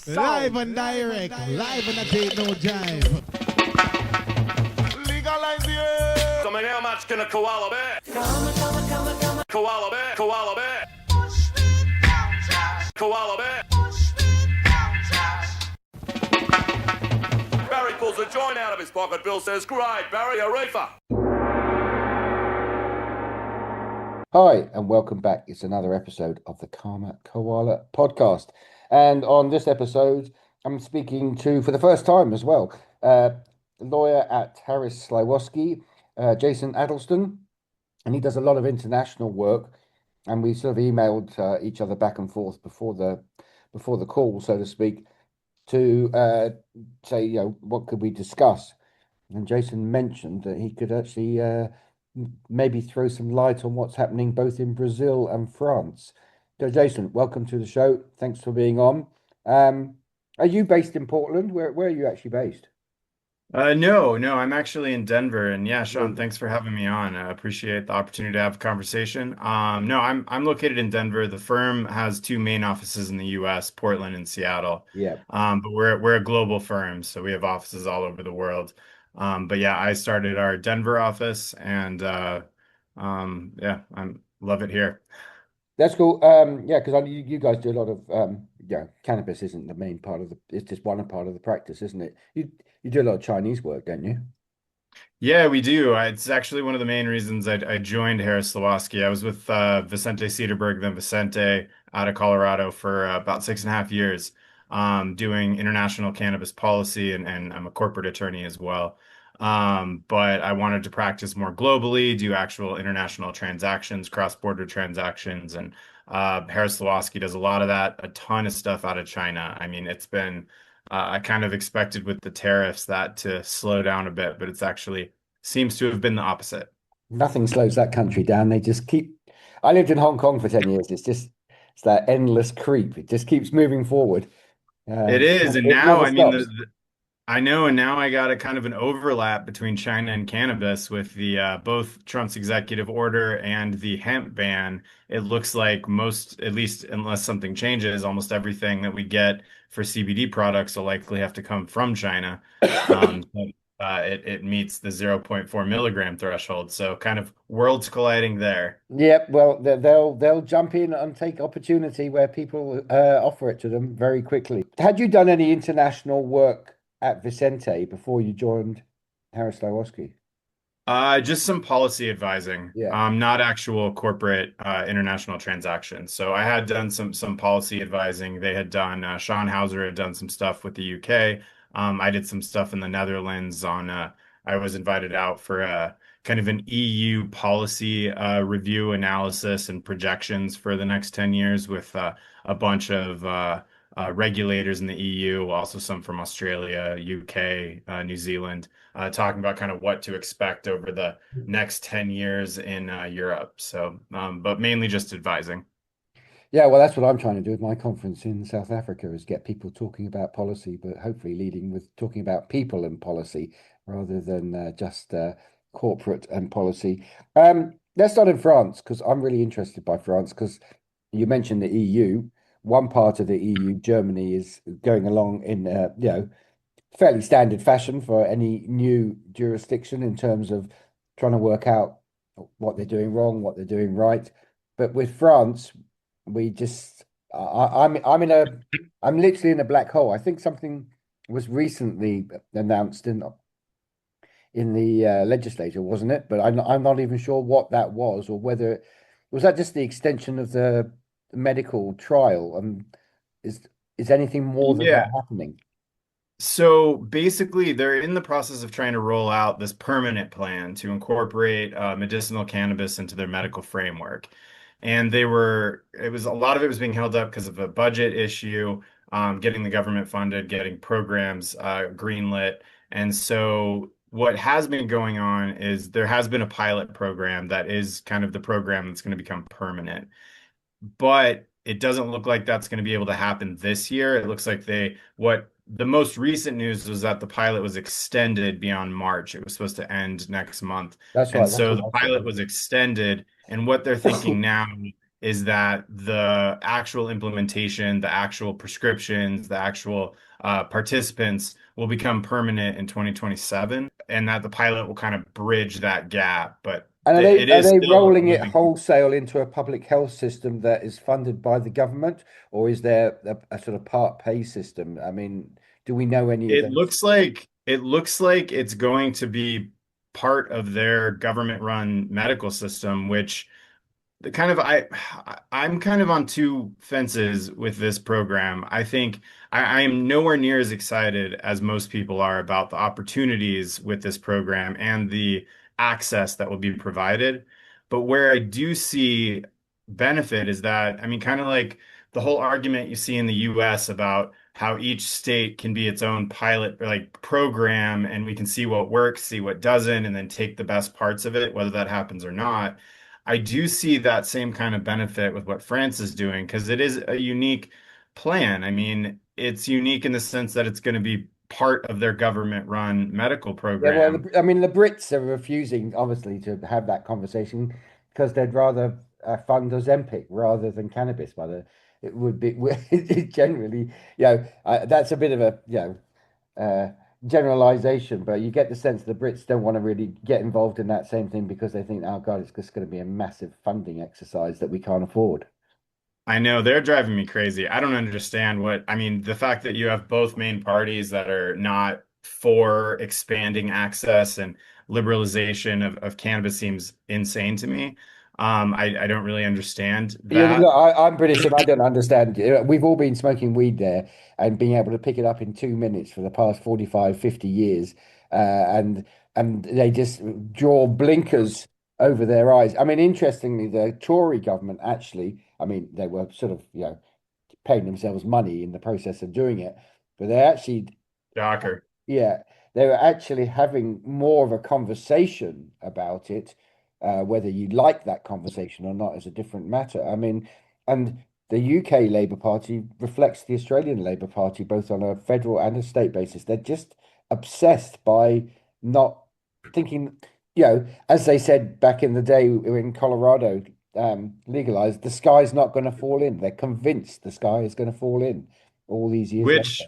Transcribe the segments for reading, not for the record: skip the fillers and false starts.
Live and direct, live and I take no jive. Legalize it. So how much can a koala bear? Koala bear, koala bear. Koala bear. Barry pulls a joint out of his pocket. Bill says, "Great, Barry, a reefer." Hi, and welcome back. It's another episode of the Koala Podcast. And on this episode, I'm speaking to, for the first time as well, lawyer at Harris Sliwoski, Jason Adelstone. And he does a lot of international work. And we sort of emailed each other back and forth before the call, so to speak, to say, what could we discuss? And Jason mentioned that he could actually maybe throw some light on what's happening both in Brazil and France. So, Jason, welcome to the show. Thanks for being on. Are you based in Portland? Where are you actually based? No, I'm actually in Denver. And yeah, Sean, thanks for having me on. I appreciate the opportunity to have a conversation. No, I'm located in Denver. The firm has two main offices in the US, Portland and Seattle. Yeah. But we're a global firm, so we have offices all over the world. But yeah, I started our Denver office, and yeah, I love it here. That's cool. Yeah, because you guys do a lot of cannabis isn't the main part of it's just one part of the practice, isn't it? You do a lot of Chinese work, don't you? Yeah, we do. It's actually one of the main reasons I joined Harris Sliwoski. I was with Vicente Cedarberg, then Vicente out of Colorado for about 6.5 years, doing international cannabis policy, and I'm a corporate attorney as well. But I wanted to practice more globally, do actual international transactions, cross-border transactions, and Harris Sliwoski does a lot of that, a ton of stuff out of China. I mean, it's been I kind of expected with the tariffs that to slow down a bit, but it's actually seems to have been the opposite. Nothing slows that country down. They just keep. I lived in Hong Kong for 10 years. It's that endless creep. It just keeps moving forward. It is, and It now never I mean, stops. I know, and now I got a kind of an overlap between China and cannabis with the both Trump's executive order and the hemp ban. It looks like most, at least unless something changes, almost everything that we get for CBD products will likely have to come from China. It meets the zero point 0.4 milligram threshold, so kind of worlds colliding there. Yeah, well, they'll jump in and take opportunity where people offer it to them very quickly. Had you done any international work at Vicente before you joined Harris Sliwoski? Just some policy advising, Yeah. not actual corporate international transactions. So I had done some policy advising. They had done Sean Hauser had done some stuff with the UK. I did some stuff in the Netherlands on. I was invited out for kind of an EU policy review analysis and projections for the next 10 years with a bunch of regulators in the EU, also some from Australia, UK, New Zealand, talking about kind of what to expect over the next 10 years in Europe. So, but mainly just advising. Yeah, well, that's what I'm trying to do with my conference in South Africa is get people talking about policy, but hopefully leading with talking about people and policy rather than just corporate and policy. Let's start in France because I'm really interested by France because you mentioned the EU. One part of the EU, Germany, is going along in fairly standard fashion for any new jurisdiction in terms of trying to work out what they're doing wrong, what they're doing right. But with France, we just I'm literally in a black hole. I think something was recently announced in the legislature, wasn't it? But I'm not even sure what that was or whether was that just the extension of the medical trial. Is anything more than that happening? So basically, they're in the process of trying to roll out this permanent plan to incorporate medicinal cannabis into their medical framework. And it was a lot of it was being held up because of a budget issue, getting the government funded, getting programs greenlit. And so what has been going on is there has been a pilot program that is kind of the program that's going to become permanent. But it doesn't look like that's going to be able to happen this year. It looks like what the most recent news was that the pilot was extended beyond March. It was supposed to end next month. That's And right. That's so what the I pilot thought. was extended. And what they're thinking now is that the actual implementation, the actual prescriptions, the actual participants will become permanent in 2027, and that the pilot will kind of bridge that gap. But And it are is they still a rolling it moving. wholesale into a public health system that is funded by the government, or is there a sort of part pay system? I mean, do we know any of those? It looks like it's going to be part of their government-run medical system, which the kind of I'm kind of on two fences with this program. I think I am nowhere near as excited as most people are about the opportunities with this program and the access that will be provided. But where I do see benefit is that, I mean, kind of like the whole argument you see in the US about how each state can be its own pilot or like program, and we can see what works, see what doesn't, and then take the best parts of it, whether that happens or not. I do see that same kind of benefit with what France is doing because it is a unique plan. I mean, it's unique in the sense that it's going to be part of their government-run medical Yeah, well, program. I mean, the Brits are refusing, obviously, to have that conversation because they'd rather fund Ozempic rather than cannabis. It would be it generally, that's a bit of a, generalization, but you get the sense the Brits don't want to really get involved in that same thing because they think, oh God, it's just going to be a massive funding exercise that we can't afford. I know they're driving me crazy. I don't understand I mean, the fact that you have both main parties that are not for expanding access and liberalization of cannabis seems insane to me. I don't really understand Look, that. I'm British and I don't understand. We've all been smoking weed there and being able to pick it up in 2 minutes for the past 45, 50 years. And they just draw blinkers over their eyes. I mean, interestingly, the Tory government actually, I mean, they were sort of, paying themselves money in the process of doing it, but they actually Shocker. yeah, they were actually having more of a conversation about it. Whether you like that conversation or not is a different matter. I mean, and the UK Labour Party reflects the Australian Labour Party both on a federal and a state basis. They're just obsessed by not thinking, as they said back in the day when Colorado legalized, the sky's not going to fall in. They're convinced the sky is going to fall in all these years later. Which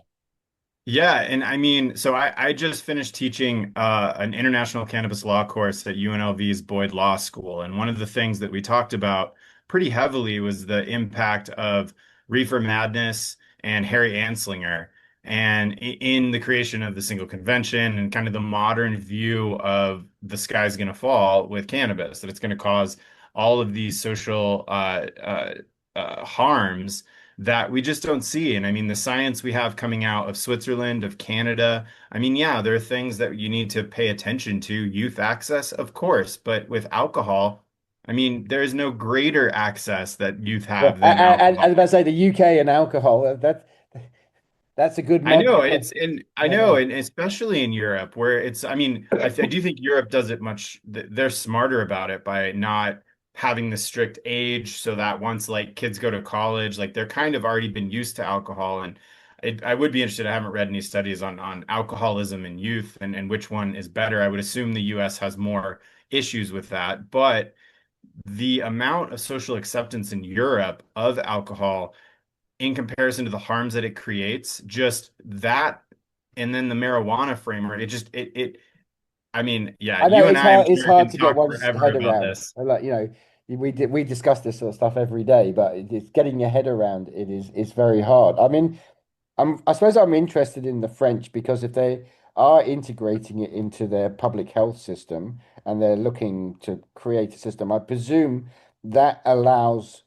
Yeah, and I mean, so I just finished teaching an international cannabis law course at UNLV's Boyd Law School. And one of the things that we talked about pretty heavily was the impact of reefer madness and Harry Anslinger and in the creation of the single convention and kind of the modern view of the sky's going to fall with cannabis, that it's going to cause all of these social harms that we just don't see. And I mean, the science we have coming out of Switzerland, of Canada, I mean, yeah, there are things that you need to pay attention to. Youth access, of course, but with alcohol, I mean, there is no greater access that youth Yeah, have than I alcohol. was about to say the UK and alcohol. That's a good I know model. it's in, I Yeah, know, no. and especially in Europe, where it's, I mean, I do think Europe does it much, they're smarter about it by not having the strict age so that once like kids go to college, like they're kind of already been used to alcohol. And I would be interested, I haven't read any studies on alcoholism in youth and which one is better. I would assume the US has more issues with that, but the amount of social acceptance in Europe of alcohol in comparison to the harms that it creates, just that, and then the marijuana framework, I mean, yeah, I know you and I, I'm it's sure, hard can to get talk one's forever head about around. this. Like, we discuss this sort of stuff every day, but it's getting your head around it is very hard. I mean, I suppose I'm interested in the French because if they are integrating it into their public health system and they're looking to create a system, I presume that allows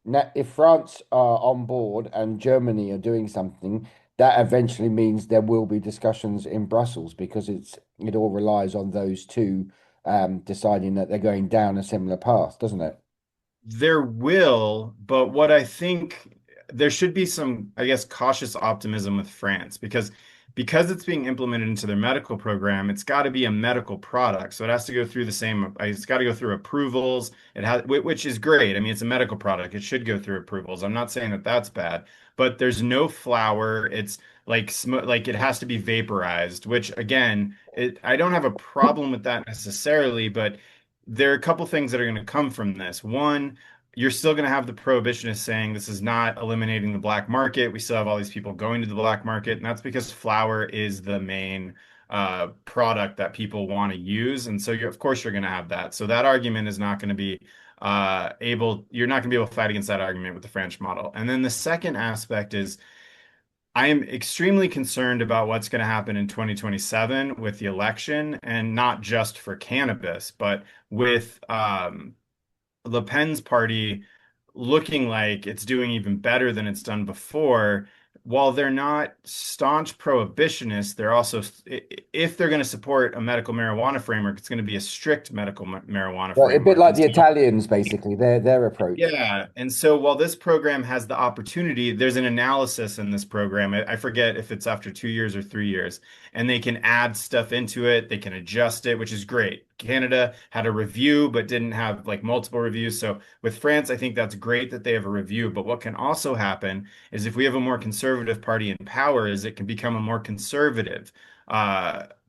now if France are on board and Germany are doing something, that eventually means there will be discussions in Brussels because it all relies on those two deciding that they're going down a similar path, doesn't it? There will, but what I think there should be some, I guess, cautious optimism with France because it's being implemented into their medical program, it's got to be a medical product. So it has to go through the same, it's got to go through approvals. It has, which is great. I mean, it's a medical product. It should go through approvals. I'm not saying that that's bad, but there's no flower. It's like like it has to be vaporized, which again, I don't have a problem with that necessarily, but there are a couple things that are going to come from this. One, you're still going to have the prohibitionists saying this is not eliminating the black market. We still have all these people going to the black market, and that's because flower is the main product that people want to use. And so of course you're going to have that. So that argument is not going to be you're not going to be able to fight against that argument with the French model. And then the second aspect is I am extremely concerned about what's going to happen in 2027 with the election, and not just for cannabis, but with Le Pen's party looking like it's doing even better than it's done before. While they're not staunch prohibitionists, they're also, if they're going to support a medical marijuana framework, it's going to be a strict medical marijuana Well, a bit framework. like And the so Italians, basically, their approach. yeah. And so while this program has the opportunity, there's an analysis in this program. I forget if it's after 2 years or 3 years, and they can add stuff into it. They can adjust it, which is great. Canada had a review, but didn't have like multiple reviews. So with France, I think that's great that they have a review. But what can also happen is if we have a more conservative party in power, is it can become a more conservative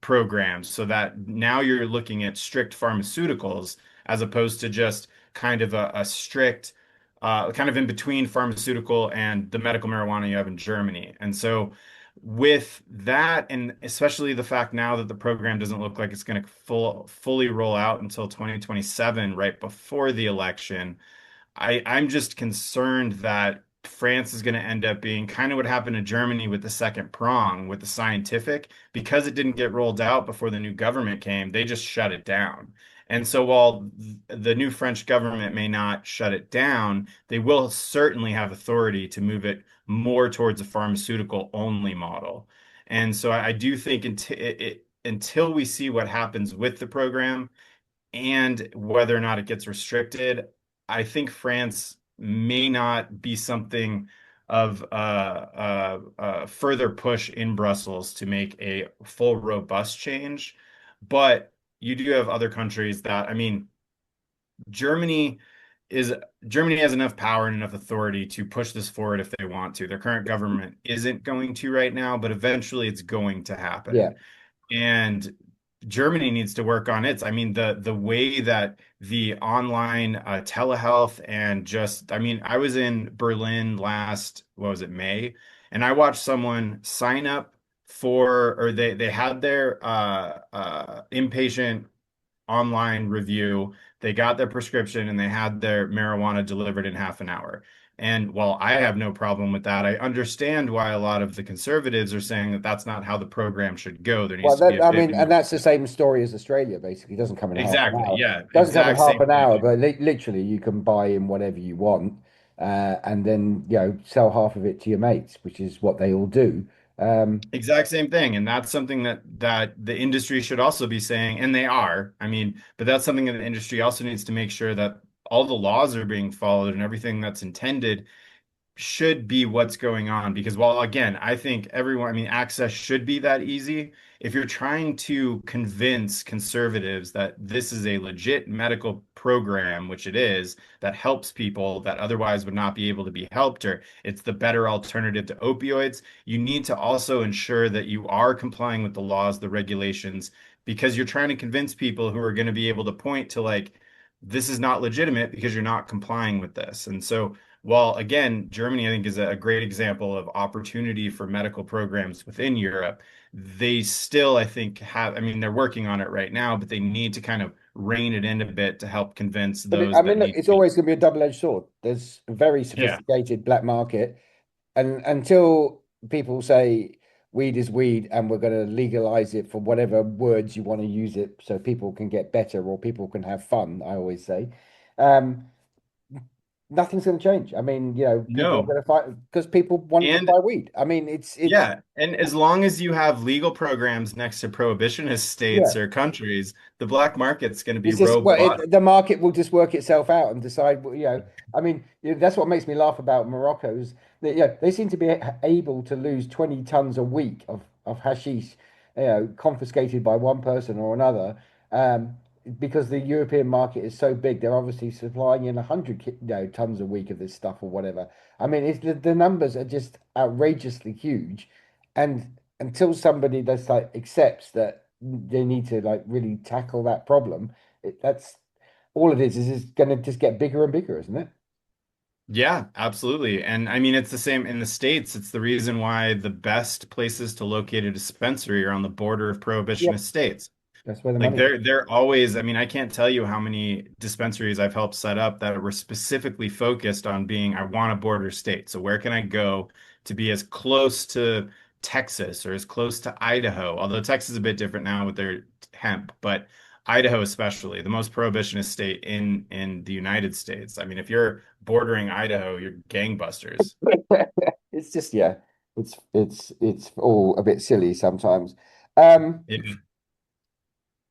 program so that now you're looking at strict pharmaceuticals as opposed to just kind of a strict, kind of in between pharmaceutical and the medical marijuana you have in Germany. And so, with that, and especially the fact now that the program doesn't look like it's going to fully roll out until 2027, right before the election, I'm just concerned that France is going to end up being kind of what happened to Germany with the second prong with the scientific, because it didn't get rolled out before the new government came, they just shut it down. And so while the new French government may not shut it down, they will certainly have authority to move it more towards a pharmaceutical only model. And so I do think until we see what happens with the program, and whether or not it gets restricted, I think France may not be something of a further push in Brussels to make a full, robust change. But you do have other countries that, I mean, Germany is Germany has enough power and enough authority to push this forward if they want to. Their current government isn't going to right now, but eventually it's going to Yeah. happen. And Germany needs to work on its. I mean, the way that the online telehealth and just, I mean, I was in Berlin last, what was it, May, and I watched someone sign up for, or they had their inpatient online review. They got their prescription and they had their marijuana delivered in half an hour. And while I have no problem with that, I understand why a lot of the conservatives are saying that that's not how the program should go. There needs Well, to be that a I bit mean, and more. that's the same story as Australia. Basically, it doesn't come in half an Exactly. hour. Yeah. Doesn't come in Exact half same an hour, thing. but literally, you can buy in whatever you want, and then sell half of it to your mates, which is what they all do. Exact same thing. And that's something that the industry should also be saying, and they are. I mean, but that's something that the industry also needs to make sure that all the laws are being followed and everything that's intended should be what's going on. Because while again, I think everyone, I mean, access should be that easy. If you're trying to convince conservatives that this is a legit medical program, which it is, that helps people that otherwise would not be able to be helped, or it's the better alternative to opioids, you need to also ensure that you are complying with the laws, the regulations, because you're trying to convince people who are going to be able to point to like, this is not legitimate because you're not complying with this. And so while again, Germany, I think, is a great example of opportunity for medical programs within Europe, they still, I think, have, I mean, they're working on it right now, but they need to kind of rein it in a bit to help convince But those I that mean, look, need to it's be. always going to be a double-edged sword. There's a very Yeah, sophisticated black market, and until people say weed is weed and we're going to legalize it for whatever words you want to use it, so people can get better or people can have fun, I always say. Um, Nothing's going to change. I mean, people are no. going to fight because people want to And buy weed. I mean, it's yeah, and as long as you have legal programs next to prohibitionist states yeah. or countries, the black market's going to be It's just well, robust. the market will just work itself out and decide. I mean, that's what makes me laugh about Morocco is that they seem to be able to lose 20 tons a week of hashish, confiscated by one person or another, because the European market is so big. They're obviously supplying in 100 tons a week of this stuff or whatever. I mean, the numbers are just outrageously huge, and until somebody that's like accepts that they need to like really tackle that problem. That's all it is it's going to just get bigger and bigger, isn't it? Yeah, absolutely. And I mean, it's the same in the States. It's the reason why the best places to locate a dispensary are on the border of Yep. prohibitionist states. That's where the Like money is. they're always, I mean, I can't tell you how many dispensaries I've helped set up that were specifically focused on being, I want a border state. So where can I go to be as close to Texas or as close to Idaho? Although Texas is a bit different now with their hemp, but Idaho especially, the most prohibitionist state in the United States. I mean, if you're bordering Idaho, you're gangbusters. It's just, yeah, it's all a bit silly sometimes. Um, Yeah.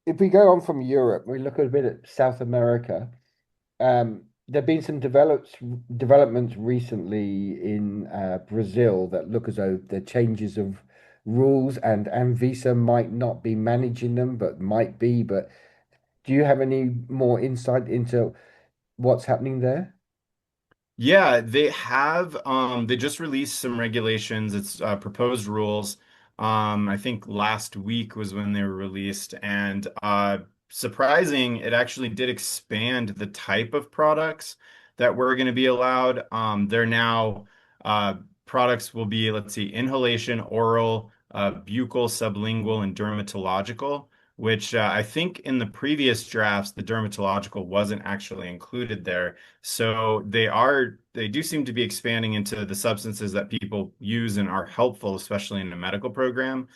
if we go on from Europe, we look a bit at South America. There have been some developments recently in Brazil that look as though the changes of rules and Anvisa might not be managing them, but might be. But do you have any more insight into what's happening there? Yeah, they have they just released some regulations. It's proposed rules. I think last week was when they were released and surprising, it actually did expand the type of products that were going to be allowed. They're now uh products will be, let's see, inhalation, oral, buccal, sublingual, and dermatological, which I think in the previous drafts the dermatological wasn't actually included there. So they do seem to be expanding into the substances that people use and are helpful, especially in a medical program.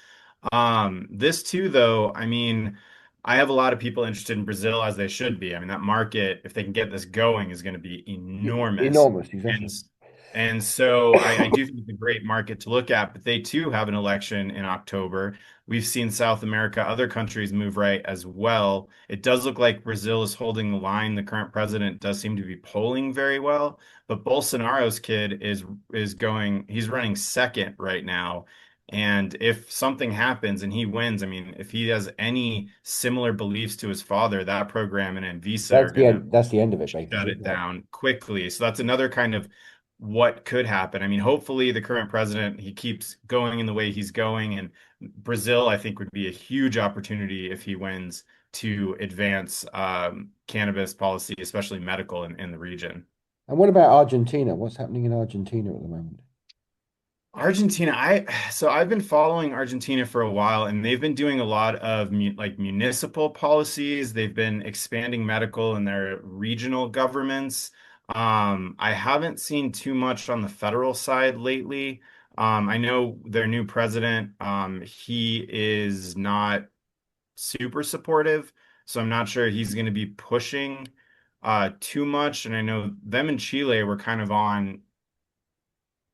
This too, though, I mean, I have a lot of people interested in Brazil as they should be. I mean, that market, if they can get this going, is going to be enormous. Enormous, And exactly. and so I do think it's a great market to look at, but they too have an election in October. We've seen South America, other countries move right as well. It does look like Brazil is holding the line. The current president does seem to be polling very well, but Bolsonaro's kid is going, he's running second right now. And if something happens and he wins, I mean, if he has any similar beliefs to his father, that program and Anvisa are That's the going to end. That's the end of it, shut basically. it Yeah. down quickly. So that's another kind of what could happen. I mean, hopefully the current president, he keeps going in the way he's going. And Brazil, I think, would be a huge opportunity if he wins to advance cannabis policy, especially medical in the region. And what about Argentina? What's happening in Argentina at the moment? Argentina, so I've been following Argentina for a while, and they've been doing a lot of like municipal policies. They've been expanding medical in their regional governments. I haven't seen too much on the federal side lately. I know their new president, he is not super supportive, so I'm not sure he's going to be pushing too much. And I know them and Chile were kind of on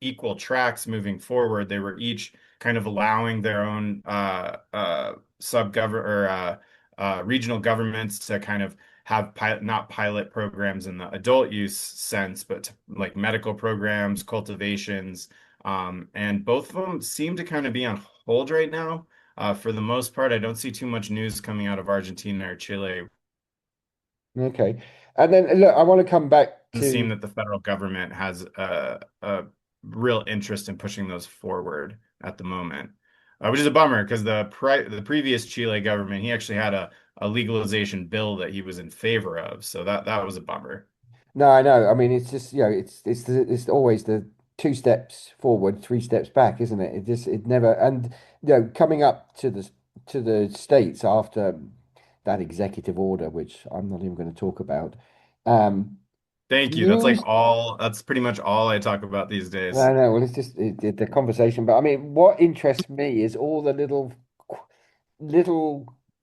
equal tracks moving forward. They were each kind of allowing their own sub-government or regional governments to kind of have not pilot programs in the adult use sense, but like medical programs, cultivations, and both of them seem to kind of be on hold right now. For the most part, I don't see too much news coming out of Argentina or Chile. Okay. And then look, I want to come back Doesn't seem to that the federal government has a real interest in pushing those forward at the moment, which is a bummer because the previous Chile government, he actually had a legalization bill that he was in favor of, so that was a bummer. no, I know. I mean, it's just, it's always the two steps forward, three steps back, isn't it? It never, and coming up to the states after that executive order, which I'm not even going to talk about. Thank Do you. That's you like all. That's pretty much all I talk about these days. I know. Well, it's just the conversation. But I mean, what interests me is all the little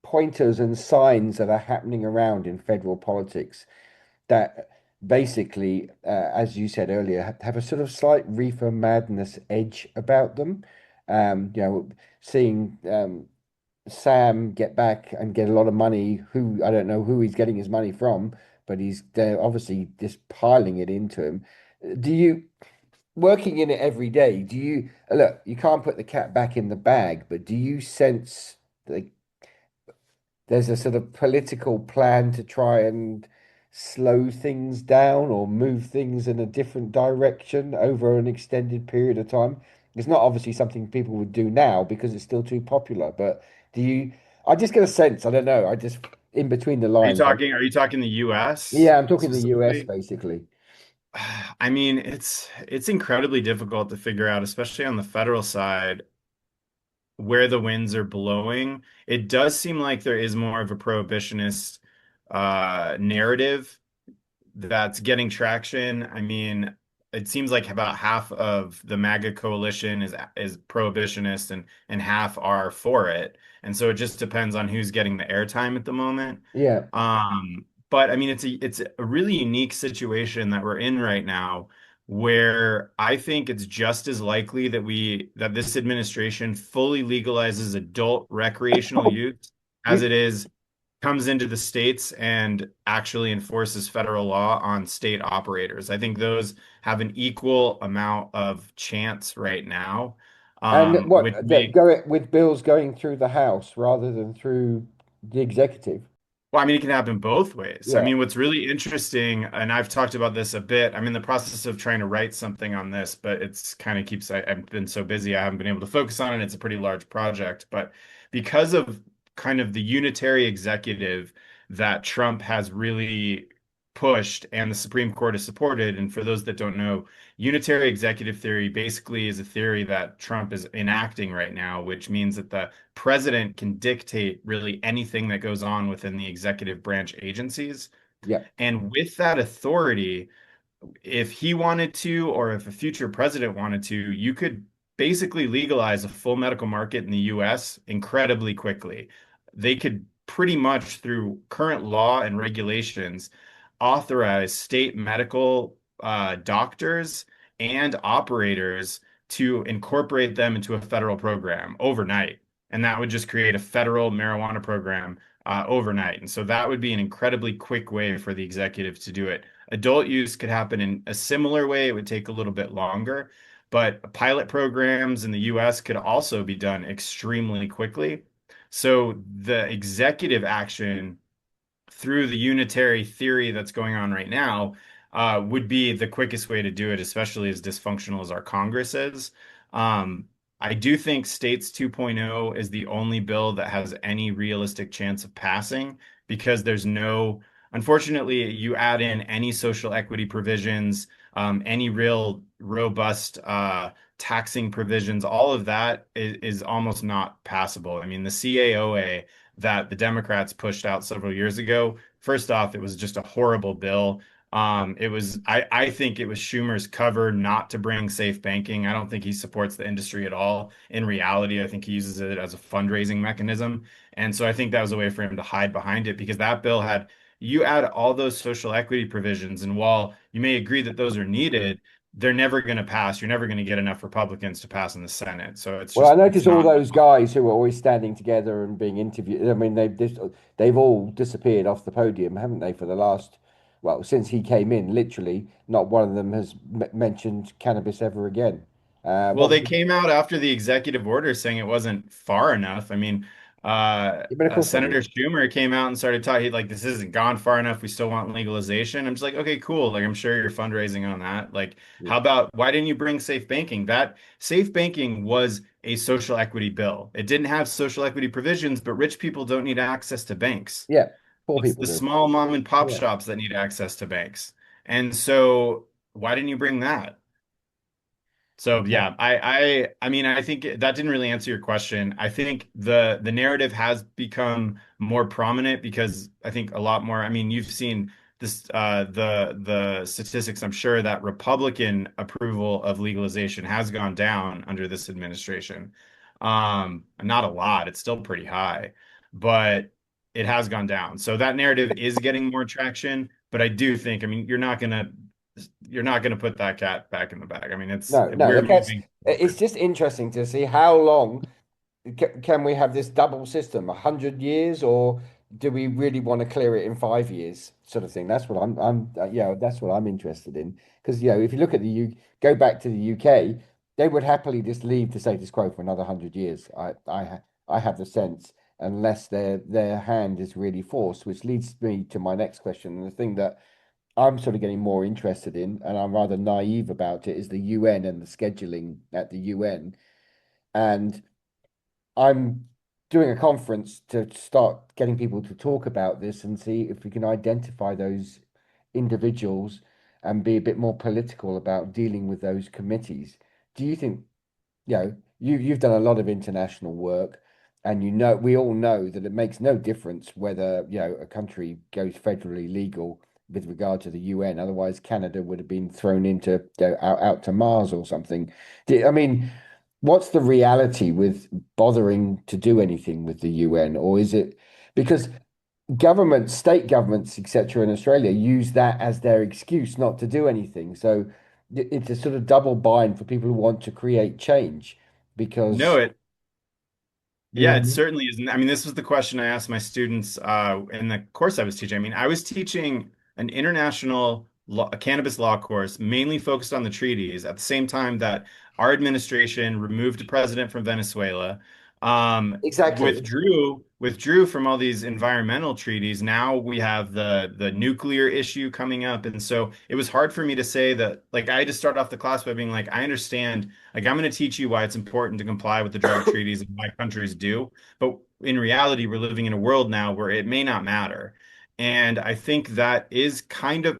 pointers and signs that are happening around in federal politics that basically, as you said earlier, have a sort of slight reefer madness edge about them. Seeing Sam get back and get a lot of money, who I don't know who he's getting his money from, but they're obviously just piling it into him. Do you? Working in it every day, do you look, you can't put the cat back in the bag, but do you sense like there's a sort of political plan to try and slow things down or move things in a different direction over an extended period of time? It's not obviously something people would do now because it's still too popular, but do you, I just get a sense, I don't know, I just in between the Are you lines. talking? Are you talking the U.S. Yeah, I'm talking the US specifically? basically. I mean, it's incredibly difficult to figure out, especially on the federal side, where the winds are blowing. It does seem like there is more of a prohibitionist narrative that's getting traction. I mean, it seems like about half of the MAGA coalition is prohibitionist and half are for it. And so it just depends on who's getting the airtime at the moment. Yeah. But I mean, it's a really unique situation that we're in right now, where I think it's just as likely that this administration fully legalizes adult recreational use as You it is comes into the states and actually enforces federal law on state operators. I think those have an equal amount of chance right now, and which what makes go it with bills going through the House rather than through the executive. well, I mean, it can happen both ways. I Yeah. mean, what's really interesting, and I've talked about this a bit, I'm in the process of trying to write something on this, but it's kind of I've been so busy, I haven't been able to focus on it. It's a pretty large project. But because of kind of the unitary executive that Trump has really pushed and the Supreme Court has supported, and for those that don't know, unitary executive theory basically is a theory that Trump is enacting right now, which means that the president can dictate really anything that goes on within the executive branch agencies. Yeah. And with that authority, if he wanted to, or if a future president wanted to, you could basically legalize a full medical market in the US incredibly quickly. They could pretty much, through current law and regulations, authorize state medical doctors and operators to incorporate them into a federal program overnight. And that would just create a federal marijuana program overnight. And so that would be an incredibly quick way for the executive to do it. Adult use could happen in a similar way. It would take a little bit longer, but pilot programs in the US could also be done extremely quickly. So the executive action through the unitary theory that's going on right now would be the quickest way to do it, especially as dysfunctional as our Congress is. Um, I do think States 2.0 is the only bill that has any realistic chance of passing because unfortunately, you add in any social equity provisions, any real robust taxing provisions, all of that is almost not passable. I mean, the CAOA that the Democrats pushed out several years ago. First off, it was just a horrible bill. I think it was Schumer's cover not to bring safe banking. I don't think he supports the industry at all. In reality, I think he uses it as a fundraising mechanism. And so I think that was a way for him to hide behind it because that bill you add all those social equity provisions, and while you may agree that those are needed, they're never going to pass. You're never going to get enough Republicans to pass in the Senate. So Well, I it's noticed all not. those guys who were always standing together and being interviewed. I mean, they've all disappeared off the podium, haven't they, for the last, well, since he came in, literally, not one of them has mentioned cannabis ever again. Well, What was they came out after the executive order saying it wasn't far enough. I mean, but of course they Senator would. Schumer came out and started talking like this isn't gone far enough. We still want legalization. I'm just like, okay, cool. Like I'm sure you're fundraising on that. Like, Yeah. how about why didn't you bring safe banking? That safe banking was a social equity bill. It didn't have social equity provisions, but rich people don't need access to banks. Yeah, poor It's people the do. small mom and pop Yeah. shops that need access to banks. And so why didn't you bring that? So Yeah. yeah, I mean I think that didn't really answer your question. I think the narrative has become more prominent because I think a lot more. I mean, you've seen this the statistics. I'm sure that Republican approval of legalization has gone down under this administration. Not a lot. It's still pretty high, but it has gone down. So that narrative is getting more traction. But I do think, I mean, you're not gonna put that cat back in the bag. I mean, No, no, we're the cats. moving It's forward. just interesting to see how long can we have this double system, 100 years, or do we really want to clear it in 5 years, sort of thing? That's what yeah, that's what I'm interested in. Because if you look at go back to the UK, they would happily just leave the status quo for another 100 years. I have the sense, unless their hand is really forced, which leads me to my next question. And the thing that I'm sort of getting more interested in, and I'm rather naive about it, is the UN and the scheduling at the UN. And I'm doing a conference to start getting people to talk about this and see if we can identify those individuals and be a bit more political about dealing with those committees. Do you think, you've done a lot of international work, and we all know that it makes no difference whether, a country goes federally legal with regard to the UN. Otherwise, Canada would have been thrown into, out to Mars or something. I mean, what's the reality with bothering to do anything with the UN? Or is it because governments, state governments, etc., in Australia use that as their excuse not to do anything? So it's a sort of double bind for people who want to create change No, because, you know yeah, what I it mean? certainly isn't. I mean, this was the question I asked my students in the course I was teaching. I mean, I was teaching an international law, a cannabis law course, mainly focused on the treaties, at the same time that our administration removed a president from Venezuela, Exactly. withdrew from all these environmental treaties. Now we have the nuclear issue coming up, and so it was hard for me to say that. Like, I had to start off the class by being like, I understand. Like, I'm going to teach you why it's important to comply with the drug treaties and why countries do. But in reality, we're living in a world now where it may not matter. And I think that is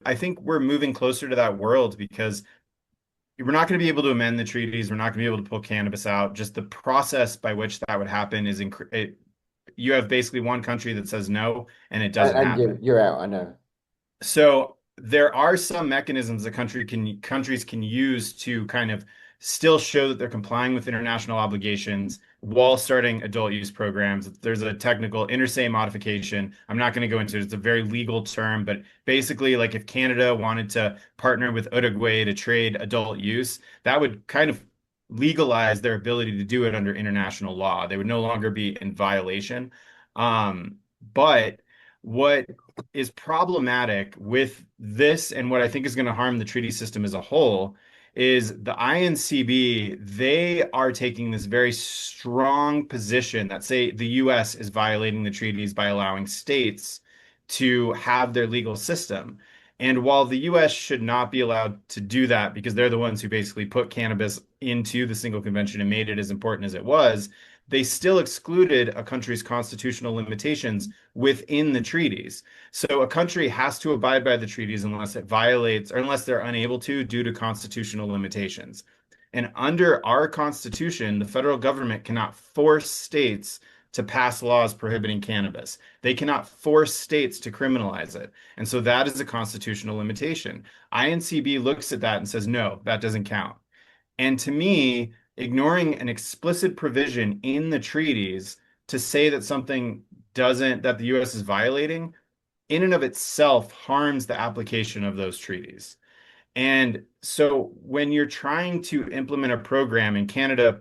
I think we're moving closer to that world because we're not going to be able to amend the treaties. We're not going to be able to pull cannabis out. Just the process by which that would happen you have basically one country that says no, and it doesn't And happen. you're out, I know. So there are some mechanisms that countries can use to kind of still show that they're complying with international obligations while starting adult use programs. There's a technical interstate modification. I'm not going to go into it. It's a very legal term, but basically, like if Canada wanted to partner with Uruguay to trade adult use, that would kind of legalize their ability to do it under international law. They would no longer be in violation. But what is problematic with this and what I think is going to harm the treaty system as a whole is the INCB, they are taking this very strong position that say the US is violating the treaties by allowing states to have their legal system. And while the US should not be allowed to do that because they're the ones who basically put cannabis into the single convention and made it as important as it was, they still excluded a country's constitutional limitations within the treaties. So a country has to abide by the treaties unless it violates or unless they're unable to due to constitutional limitations. And under our constitution, the federal government cannot force states to pass laws prohibiting cannabis. They cannot force states to criminalize it. And so that is a constitutional limitation. INCB looks at that and says, no, that doesn't count. And to me, ignoring an explicit provision in the treaties to say that something that the US is violating, in and of itself harms the application of those treaties. And so when you're trying to implement a program in Canada,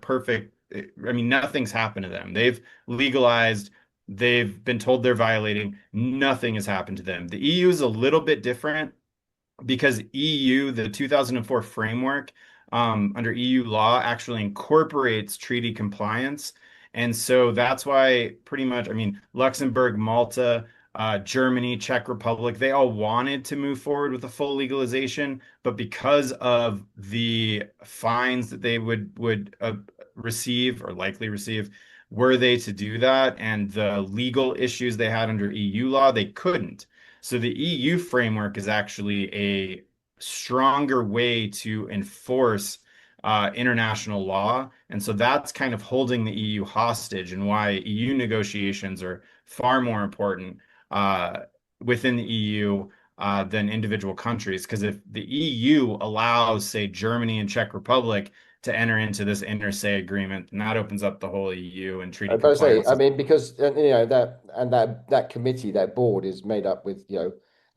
I mean, nothing's happened to them. They've legalized, they've been told they're violating, nothing has happened to them. The EU is a little bit different because the 2004 framework under EU law actually incorporates treaty compliance. And so that's why pretty much, I mean, Luxembourg, Malta, Germany, Czech Republic, they all wanted to move forward with a full legalization, but because of the fines that they would receive or likely receive, were they to do that and the legal issues they had under EU law, they couldn't. So the EU framework is actually a stronger way to enforce international law. And so that's kind of holding the EU hostage and why EU negotiations are far more important uh, within the EU than individual countries. Because if the EU allows, say, Germany and Czech Republic to enter into this inter-se agreement, and that opens up the whole EU and I treaty was about to say, compliance. I mean, because that committee, that board is made up with,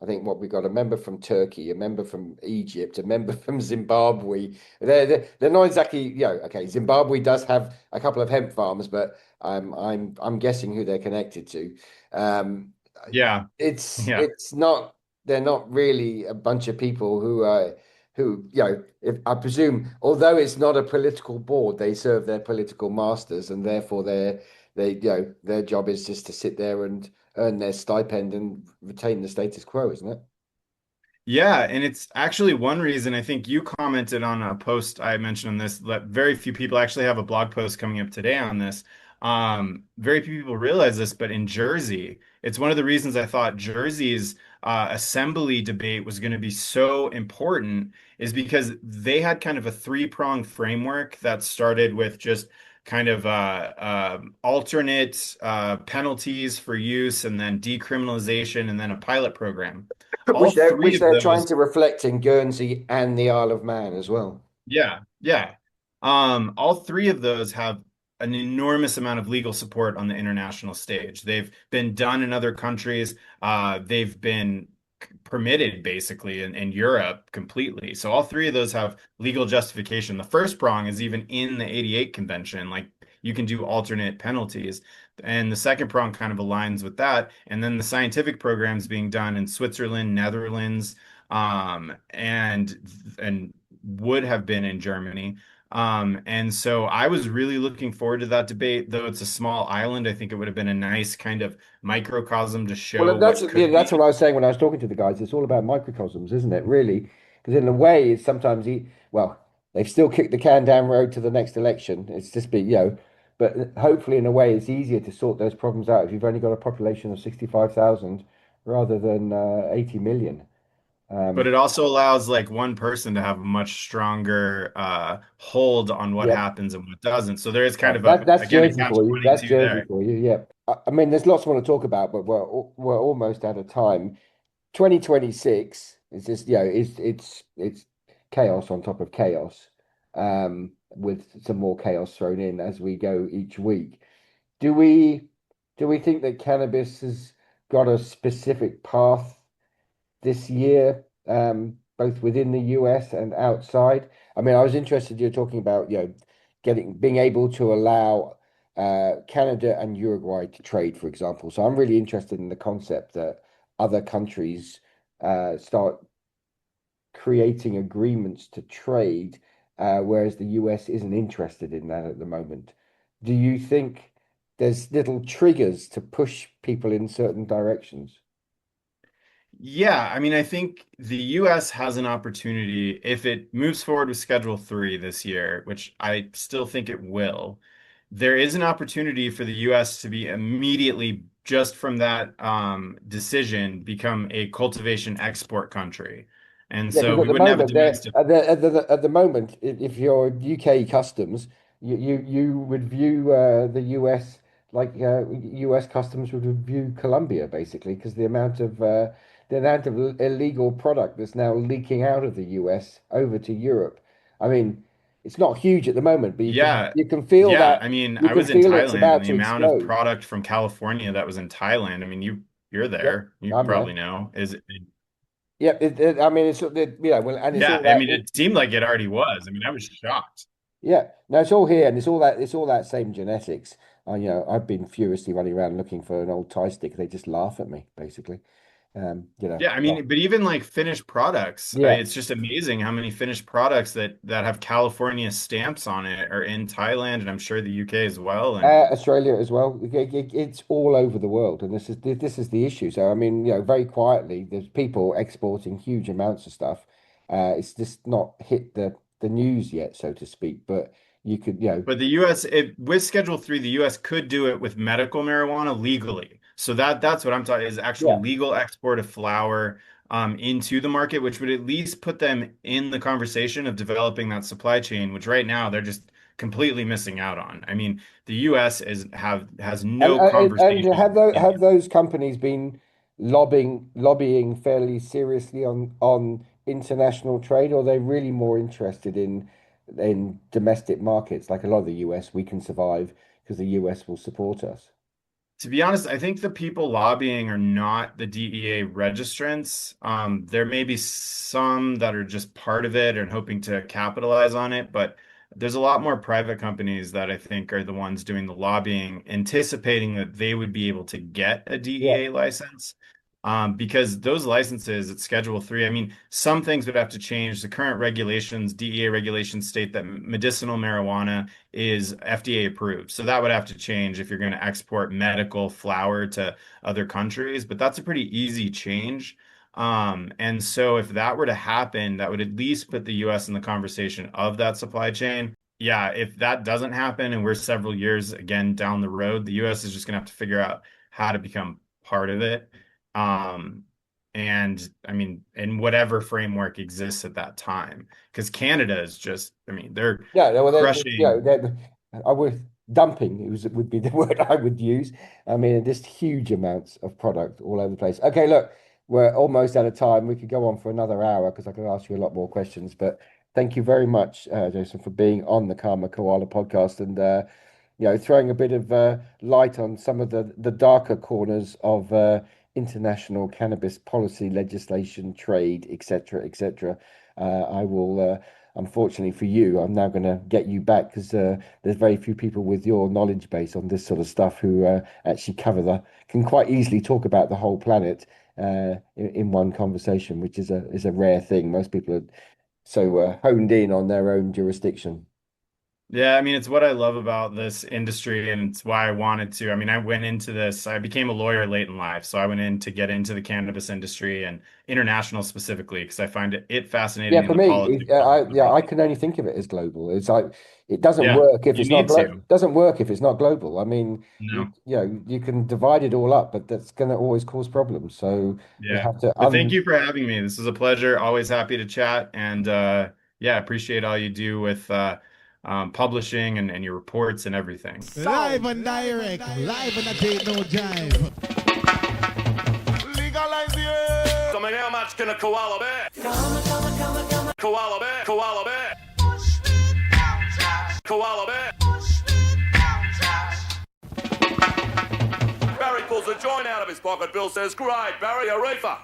I think what we've got a member from Turkey, a member from Egypt, a member from Zimbabwe. They're not exactly, okay, Zimbabwe does have a couple of hemp farms, but I'm guessing who they're connected to. Um, Yeah, it's yeah. it's not they're not really a bunch of people who if I presume, although it's not a political board, they serve their political masters, and therefore their job is just to sit there and earn their stipend and retain the status quo, isn't it? Yeah, and it's actually one reason I think you commented on a post I mentioned on this that very few people actually have a blog post coming up today on this. Very few people realize this, but in Jersey, it's one of the reasons I thought Jersey's assembly debate was going to be so important is because they had kind of a three-pronged framework that started with just kind of alternate penalties for use and then decriminalization and then a pilot program. All three Which of they're trying those, to reflect in Guernsey and the Isle of Man as well. yeah, yeah. All three of those have an enormous amount of legal support on the international stage. They've been done in other countries. They've been permitted basically in Europe completely. So all three of those have legal justification. The first prong is even in the 88 convention, like you can do alternate penalties. And the second prong kind of aligns with that. And then the scientific programs being done in Switzerland, Netherlands, and would have been in Germany. And so I was really looking forward to that debate, though it's a small island. I think it would have been a nice kind of microcosm to show Well, that's what yeah, could that's what be. I was saying when I was talking to the guys. It's all about microcosms, isn't it? Really, because in a way, it's sometimes well, they've still kicked the can down road to the next election. It's just been, but hopefully, in a way, it's easier to sort those problems out if you've only got a population of 65,000 rather than 80 million. But Um, it also allows like one person to have a much stronger hold on what yeah, happens and what doesn't. So there is kind of that's again a Jersey catch for you. That's 22 Jersey there. for you. Yeah. I mean, there's lots I want to talk about, but we're almost out of time. 2026 is just, it's chaos on top of chaos, with some more chaos thrown in as we go each week. Do we do we think that cannabis has got a specific path this year, both within the US and outside? I mean, I was interested, you're talking about, being able to allow Canada and Uruguay to trade, for example. So I'm really interested in the concept that other countries start creating agreements to trade, whereas the US isn't interested in that at the moment. Do you think there's little triggers to push people in certain directions? Yeah, I mean, I think the US has an opportunity if it moves forward with Schedule 3 this year, which I still think it will. There is an opportunity for the US to be immediately, just from that decision, become a cultivation export country. And Yeah, so because at we the wouldn't have a moment, domestic. at the moment, if you're UK customs, you would view the US like US customs would view Colombia basically, because the amount of illegal product that's now leaking out of the US over to Europe. I mean, it's not huge at the moment, but Yeah, you can feel yeah. that I mean, you I can was in feel it's Thailand about and the to amount of explode. product from California that was in Thailand. I mean, you're Yep, there. You I'm there. probably know. Yep, I mean well, and it's Yeah, all I that. mean, it seemed like it already was. I mean, I was shocked. Yeah, no, it's all here, and it's all that same genetics. I've been furiously running around looking for an old Thai stick. They just laugh at me, basically. Yeah, I Yeah, mean, but even like finished products, yeah. it's just amazing how many finished products that have California stamps on it are in Thailand and I'm sure the UK as well. And Australia as well. It's all over the world, and this is the issue. So I mean, very quietly, there's people exporting huge amounts of stuff. It's just not hit the news yet, so to speak. But you could, but the US, with Schedule 3, the US could do it with medical marijuana legally. So that's what I'm talking is actual yeah. legal export of flower into the market, which would at least put them in the conversation of developing that supply chain, which right now they're just completely missing out on. I mean, the US has no And conversation in have those companies been lobbying fairly seriously on international trade, or are they really more interested in domestic markets? Like a lot of the US, we can survive because the US will support us. To be honest, I think the people lobbying are not the DEA registrants. There may be some that are just part of it and hoping to capitalize on it, but there's a lot more private companies that I think are the ones doing the lobbying, anticipating that they would be able to get a Yeah. DEA license. Because those licenses at Schedule 3, I mean, some things would have to change. The current regulations, DEA regulations state that medicinal marijuana is FDA approved. So that would have to change if you're going to export medical flower to other countries. But that's a pretty easy change. And so if that were to happen, that would at least put the US in the conversation of that supply chain. yeah, if that doesn't happen and we're several years again down the road, the US is just gonna have to figure out how to become part of it. Um, and I mean, in whatever framework exists at that time, because Canada is just, I mean, they're Yeah, well, crushing. I would dumping would be the word I would use. I mean, just huge amounts of product all over the place. Okay, look, we're almost out of time. We could go on for another hour because I could ask you a lot more questions. But thank you very much, Jason, for being on the Karma Koala podcast and throwing a bit of light on some of the darker corners of international cannabis policy, legislation, trade, etc., etc. I will. Unfortunately for you, I'm now going to get you back because there's very few people with your knowledge base on this sort of stuff who actually can quite easily talk about the whole planet in one conversation, which is a rare thing. Most people are so honed in on their own jurisdiction. Yeah, I mean, it's what I love about this industry, and it's why I wanted to. I mean, I went into this, I became a lawyer late in life. So I went in to get into the cannabis industry and international specifically because I find it Yeah, fascinating in for the me, politics of it as I well. can only think of it as global. It's like it doesn't Yeah, work if you it's not need to. doesn't work if it's not global. I mean, No. you can divide it all up, but that's going to always cause problems. So we Yeah. have to But thank you for having me. This is a pleasure. Always happy to chat. And yeah, appreciate all you do with publishing and your reports and everything. Live and direct, live and I take no jive. Legalize the Coming how much can a koala bear? Koala bear, koala bear. Koala bear. Barry pulls a joint out of his pocket. Bill says, great, Barry, a reefer.